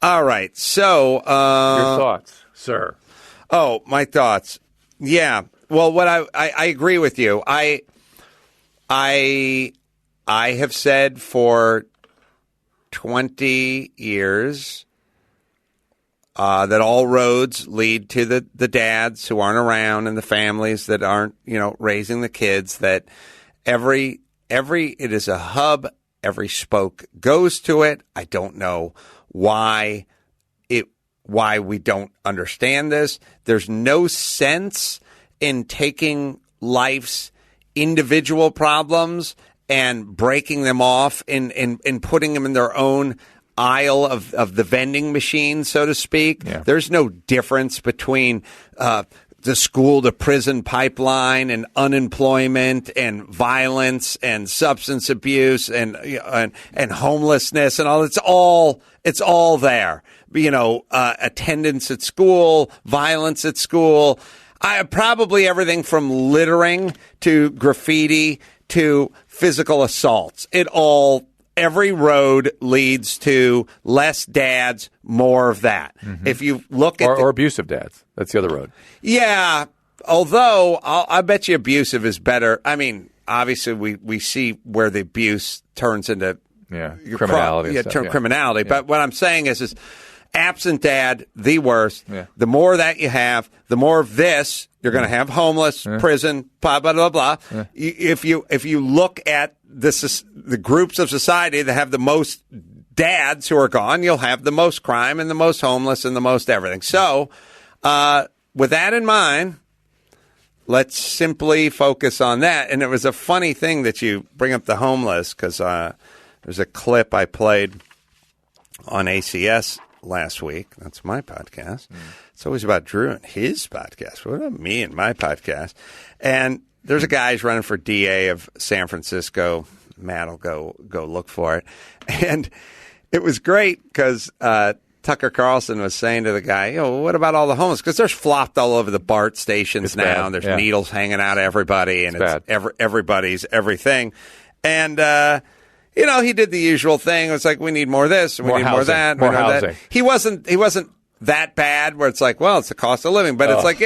All right. So Your thoughts, sir? Oh, my thoughts. Yeah. Well, what I agree with you. I have said for 20 years that all roads lead to the dads who aren't around and the families that aren't, raising the kids, that it is a hub. Every spoke goes to it. I don't know why we don't understand this. There's no sense in taking life's individual problems and breaking them off and putting them in their own aisle of the vending machine, so to speak. Yeah. There's no difference between the school to prison pipeline and unemployment and violence and substance abuse and homelessness and all. It's all there. Attendance at school, violence at school. Probably everything from littering to graffiti to physical assaults. Every road leads to less dads, more of that. Mm-hmm. If you look at or abusive dads, that's the other road. Yeah, although I bet you abusive is better. I mean, obviously we see where the abuse turns into criminality. Criminality. Yeah. But what I'm saying is absent dad, the worst. Yeah. The more that you have, the more of this you're going to have: homeless, prison, blah blah blah blah. Yeah. If you look at the groups of society that have the most dads who are gone, you'll have the most crime and the most homeless and the most everything. So, with that in mind, let's simply focus on that. And it was a funny thing that you bring up the homeless, because there's a clip I played on ACS last week. That's my podcast. It's always about Drew and his podcast. What about me and my podcast? And there's a guy who's running for DA of San Francisco. Matt will go look for it. And it was great because Tucker Carlson was saying to the guy, what about all the homeless? Because there's flopped all over the BART stations now. And there's needles hanging out of everybody. And it's everybody's everything. And he did the usual thing. It was like, we need more of this, and we need more of that. More housing. That. He wasn't that bad where it's like, well, it's the cost of living. But it's like,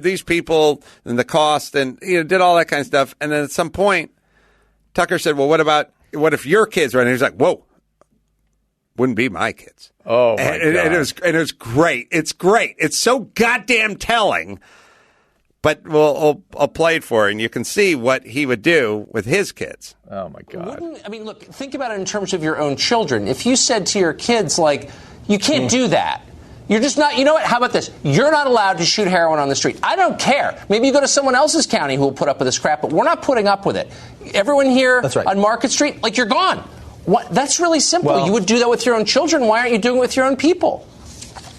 these people and the cost and, did all that kind of stuff. And then at some point, Tucker said, well, what if your kids were? And he was like, whoa, wouldn't be my kids. Oh, my God. And it was great. It's great. It's so goddamn telling. But I'll play it for you, and you can see what he would do with his kids. Oh, my God. Look, think about it in terms of your own children. If you said to your kids, like, you can't do that. You're just not, you know what? How about this? You're not allowed to shoot heroin on the street. I don't care. Maybe you go to someone else's county who will put up with this crap, but we're not putting up with it. Everyone here on Market Street, like, you're gone. What? That's really simple. Well, you would do that with your own children. Why aren't you doing it with your own people?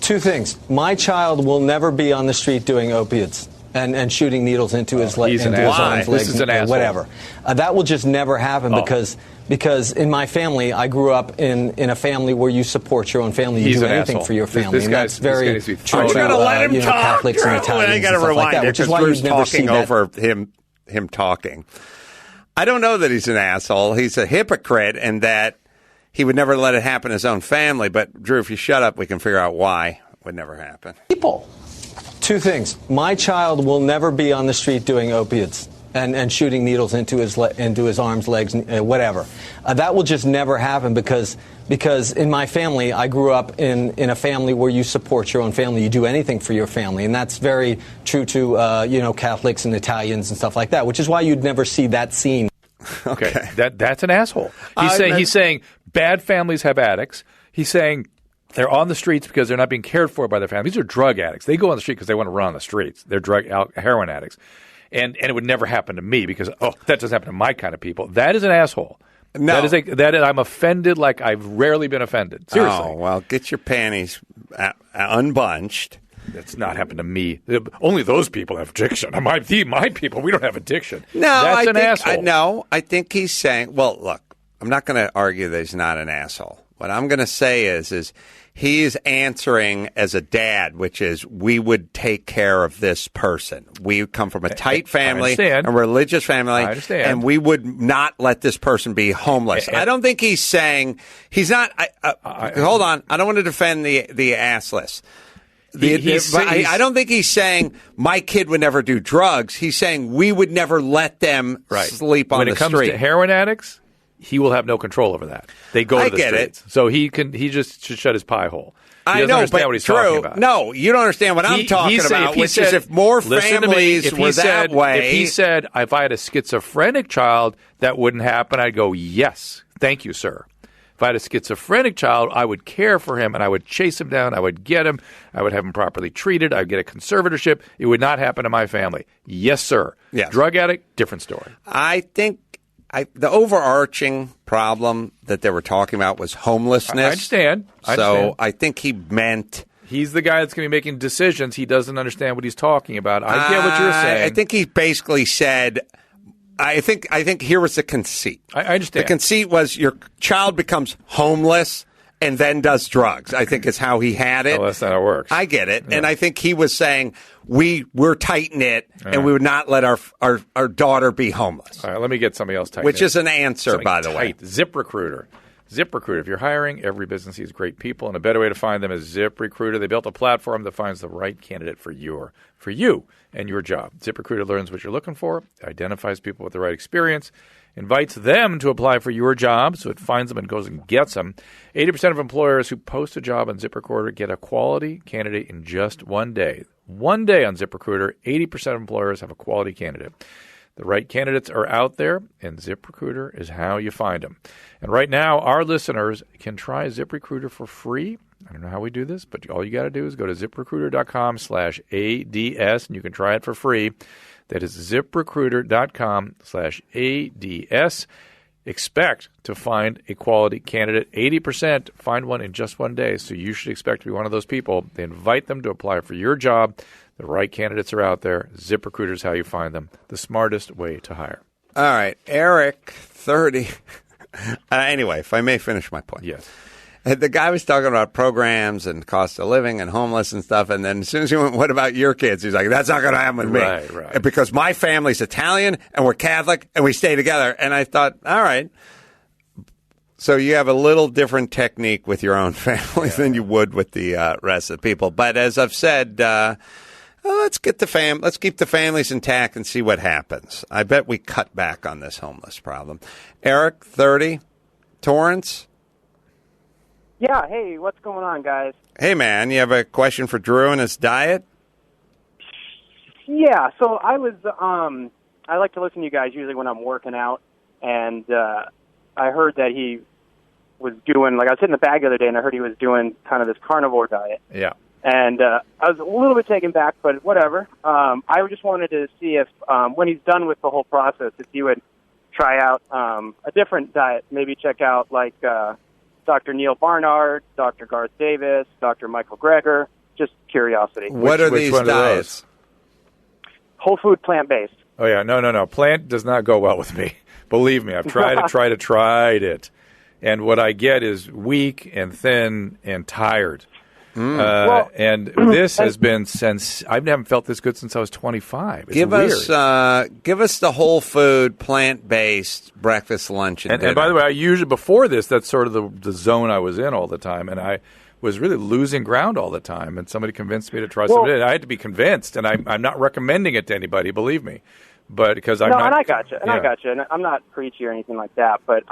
Two things. My child will never be on the street doing opiates and shooting needles into his arms, legs, this is an asshole. Whatever. That will just never happen because in my family, I grew up in a family where you support your own family. You do anything for your family. And that's very true to Catholics and Italians and stuff like that, which is why you never see that. Over him talking. I don't know that he's an asshole. He's a hypocrite, and that he would never let it happen in his own family. But, Drew, if you shut up, we can figure out why it would never happen. People. Two things. My child will never be on the street doing opiates and shooting needles into his arms, legs, whatever. That will just never happen because in my family, I grew up in a family where you support your own family. You do anything for your family. And that's very true to, Catholics and Italians and stuff like that, which is why you'd never see that scene. Okay. That's an asshole. He's saying bad families have addicts. He's saying they're on the streets because they're not being cared for by their families. These are drug addicts. They go on the street because they want to run on the streets. They're heroin addicts. And it would never happen to me because, that doesn't happen to my kind of people. That is an asshole. No. I'm offended like I've rarely been offended. Seriously. Oh, well, get your panties unbunched. That's not happened to me. Only those people have addiction. My people, we don't have addiction. No, that's an asshole. I think he's saying, well, look, I'm not going to argue that he's not an asshole. What I'm going to say is He's answering as a dad, which is, we would take care of this person. We come from a tight family, a religious family, and we would not let this person be homeless. I don't think he's saying he's not. Hold on, I don't want to defend the assless. I don't think he's saying my kid would never do drugs. He's saying we would never let them sleep on the street. When it comes to heroin addicts, he will have no control over that. They go to the streets. So he just should shut his pie hole. He doesn't understand what he's talking about. No, you don't understand what I'm talking about, which is if more families were that way. If he said, if I had a schizophrenic child, that wouldn't happen, I'd go, yes, thank you, sir. If I had a schizophrenic child, I would care for him and I would chase him down. I would get him. I would have him properly treated. I would get a conservatorship. It would not happen to my family. Yes, sir. Yes. Drug addict, different story. I think the overarching problem that they were talking about was homelessness. I understand. So I think he meant... He's the guy that's going to be making decisions. He doesn't understand what he's talking about. I get what you're saying. I think he basically said... I think here was the conceit. I understand. The conceit was your child becomes homeless and then does drugs, I think is how he had it. Oh, that's not how it works. I get it. Yeah. And I think he was saying we're tight-knit and we would not let our daughter be homeless. All right, let me get somebody else tight-knit. Which is an answer, by the way. ZipRecruiter. ZipRecruiter. If you're hiring, every business needs great people, and a better way to find them is ZipRecruiter. They built a platform that finds the right candidate for you and your job. ZipRecruiter learns what you're looking for, identifies people with the right experience, invites them to apply for your job, so it finds them and goes and gets them. 80% of employers who post a job on ZipRecruiter get a quality candidate in just one day. One day on ZipRecruiter, 80% of employers have a quality candidate. The right candidates are out there, and ZipRecruiter is how you find them. And right now, our listeners can try ZipRecruiter for free. I don't know how we do this, but all you got to do is go to ZipRecruiter.com/ADS, and you can try it for free. That is ZipRecruiter.com/ADS. Expect to find a quality candidate. 80% find one in just one day, so you should expect to be one of those people. They invite them to apply for your job. The right candidates are out there. ZipRecruiter is how you find them. The smartest way to hire. All right. Eric, 30. Anyway, if I may finish my point. Yes. The guy was talking about programs and cost of living and homeless and stuff, and then as soon as he went, what about your kids? He's like, that's not going to happen with me. Right. Because my family's Italian, and we're Catholic, and we stay together. And I thought, all right. So you have a little different technique with your own family than you would with the rest of the people. But as I've said... let's keep the families intact and see what happens. I bet we cut back on this homeless problem. Eric, 30, Torrance? Yeah, hey, what's going on, guys? Hey, man, you have a question for Drew and his diet? Yeah, so I like to listen to you guys usually when I'm working out, and I heard that he was doing, I was hitting the bag the other day, and I heard he was doing kind of this carnivore diet. Yeah. And I was a little bit taken back, but whatever. I just wanted to see if, when he's done with the whole process, if you would try out a different diet. Maybe check out Dr. Neil Barnard, Dr. Garth Davis, Dr. Michael Greger. Just curiosity. What are these diets? Whole food, plant-based. Oh, yeah. No. Plant does not go well with me. Believe me, I've tried it. And what I get is weak and thin and tired. And this has been since I haven't felt this good since I was 25. It's give weird. Give us the whole food, plant-based breakfast, lunch, and dinner. And by the way, I usually before this, that's sort of the zone I was in all the time, and I was really losing ground all the time. And somebody convinced me to try something. I had to be convinced, and I'm not recommending it to anybody. Believe me, but because I'm not. And I got you, and I'm not preachy or anything like that, but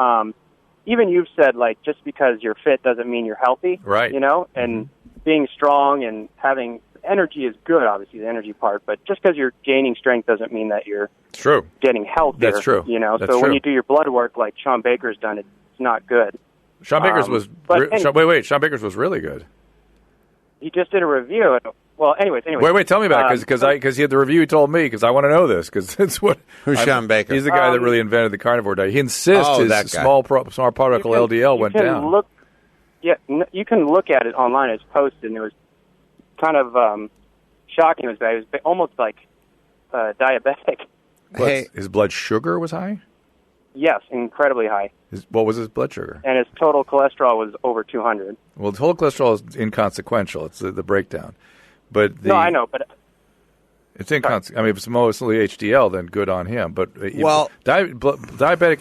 even you've said just because you're fit doesn't mean you're healthy, right? And being strong and having energy is good, obviously, the energy part, but just because you're gaining strength doesn't mean that you're getting healthier. That's true. When you do your blood work like Sean Baker's done, it's not good. Sean Baker's was Sean Baker's was really good. He just did a review. Well, anyways. Wait, tell me about it because he had the review. He told me because I want to know this because it's what. Who's Sean Baker? He's the guy that really invented the carnivore diet. He insists his small particle LDL went down. You can look at it online. It's posted, and it was kind of shocking. It was almost like diabetic. His blood sugar was high? Yes, incredibly high. What was his blood sugar? And his total cholesterol was over 200. Well, total cholesterol is inconsequential. It's the breakdown. But No, I know, but it's inconsequential. I mean, if it's mostly HDL, then good on him. But diabetic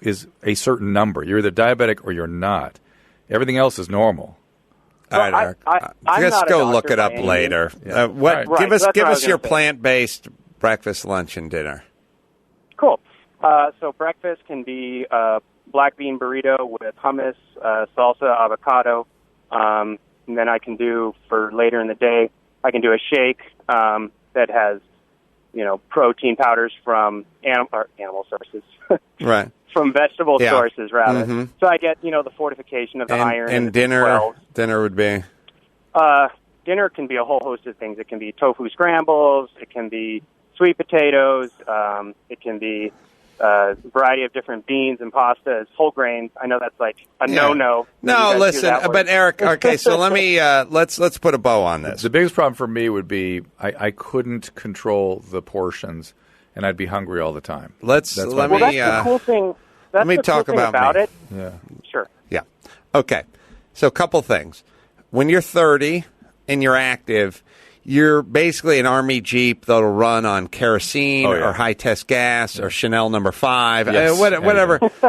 is a certain number. You're either diabetic or you're not. Everything else is normal. All right, Eric. Let's go look it up later. Yeah. Give us your plant-based breakfast, lunch, and dinner. Cool. So breakfast can be a black bean burrito with hummus, salsa, avocado. And then I can do, for later in the day, I can do a shake that has, protein powders from animal sources. Right. From vegetable sources, rather. Mm-hmm. So I get, the fortification of the iron. And dinner would be? Dinner can be a whole host of things. It can be tofu scrambles. It can be sweet potatoes. It can be a variety of different beans and pastas, whole grains. I know that's like a no-no. No, listen, but Eric, okay, so let me let's put a bow on this. The biggest problem for me would be I couldn't control the portions, and I'd be hungry all the time. That's the cool thing. Let me talk about it. Yeah. Sure. Yeah. Okay. So a couple things. When you're 30 and you're active, you're basically an Army Jeep that'll run on kerosene or high-test gas or Chanel No. 5,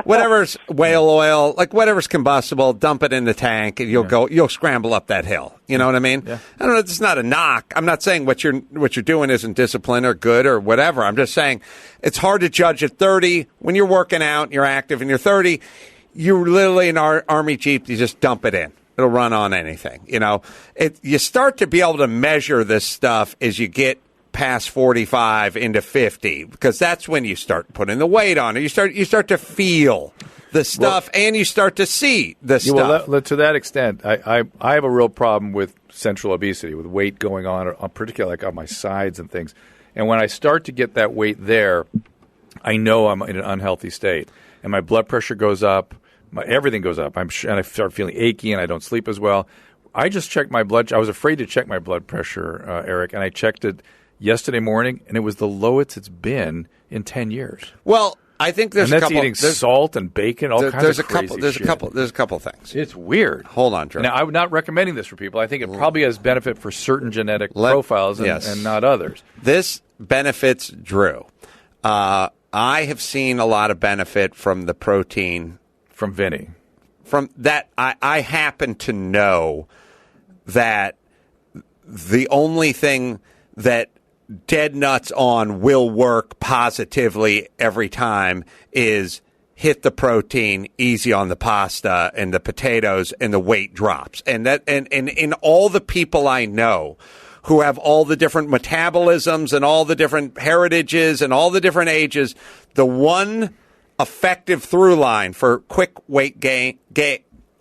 whatever's whale oil, like whatever's combustible, dump it in the tank, and you'll scramble up that hill. You know what I mean? Yeah. I don't know. It's not a knock. I'm not saying what you're doing isn't discipline or good or whatever. I'm just saying it's hard to judge at 30 when you're working out, you're active, and you're 30. You're literally an Army Jeep. You just dump it in. It'll run on anything. You start to be able to measure this stuff as you get past 45 into 50, because that's when you start putting the weight on it. You start to feel the stuff, and you start to see the stuff. Well, to that extent, I have a real problem with central obesity, with weight going on, particularly like on my sides and things. And when I start to get that weight there, I know I'm in an unhealthy state, and my blood pressure goes up. Everything goes up. And I start feeling achy, and I don't sleep as well. I just checked my blood. I was afraid to check my blood pressure, Eric, and I checked it yesterday morning, and it was the lowest it's been in 10 years. Well, I think there's a couple. Eating salt and bacon, all kinds of crazy shit. There's a couple things. It's weird. Hold on, Drew. Now, I'm not recommending this for people. I think it probably has benefit for certain genetic profiles and not others. This benefits Drew. I have seen a lot of benefit from the protein. From Vinny. From that, I happen to know that the only thing that dead nuts on will work positively every time is hit the protein, easy on the pasta and the potatoes, and the weight drops. And in all the people I know who have all the different metabolisms and all the different heritages and all the different ages, the one effective through line for quick weight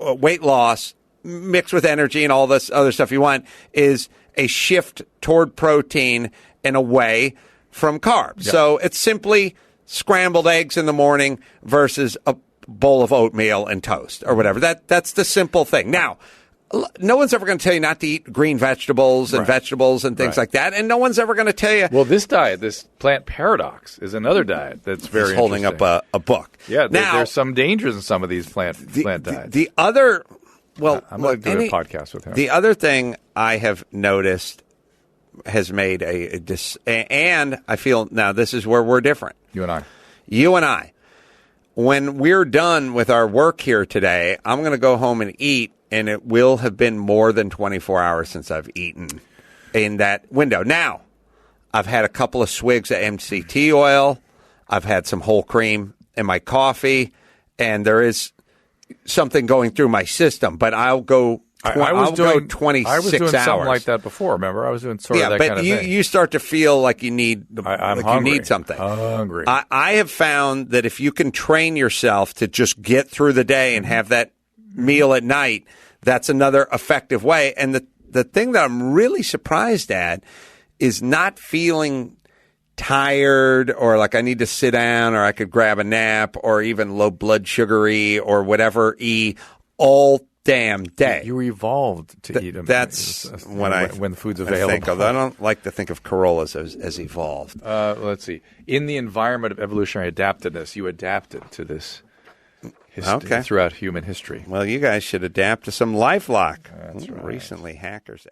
weight loss mixed with energy and all this other stuff you want is a shift toward protein and away from carbs. Yep. So it's simply scrambled eggs in the morning versus a bowl of oatmeal and toast or whatever. That's the simple thing. Now, no one's ever going to tell you not to eat green vegetables and vegetables and things like that. And no one's ever going to tell you. Well, this diet, this plant paradox, is another diet that's very He's holding up a book. Yeah, there's some dangers in some of these plant diets. The other, I'm going to do a podcast with him. The other thing I have noticed has made and I feel now this is where we're different. You and I. When we're done with our work here today, I'm going to go home and eat. And it will have been more than 24 hours since I've eaten in that window. Now, I've had a couple of swigs of MCT oil. I've had some whole cream in my coffee. And there is something going through my system. But I'll go 26 I was doing hours. Something like that before, remember? I was doing sort of that kind of thing. Yeah, but you start to feel like you need you need something. I'm hungry. I have found that if you can train yourself to just get through the day and have that meal at night, that's another effective way. And the thing that I'm really surprised at is not feeling tired or like I need to sit down or I could grab a nap or even low blood sugary or whatever all damn day. You evolved to eat them. That's when the food's available. Think of. I don't like to think of Carollas as evolved. Let's see. In the environment of evolutionary adaptedness, you adapted to this throughout human history. Well, you guys should adapt to some LifeLock. That's right. Recently, hackers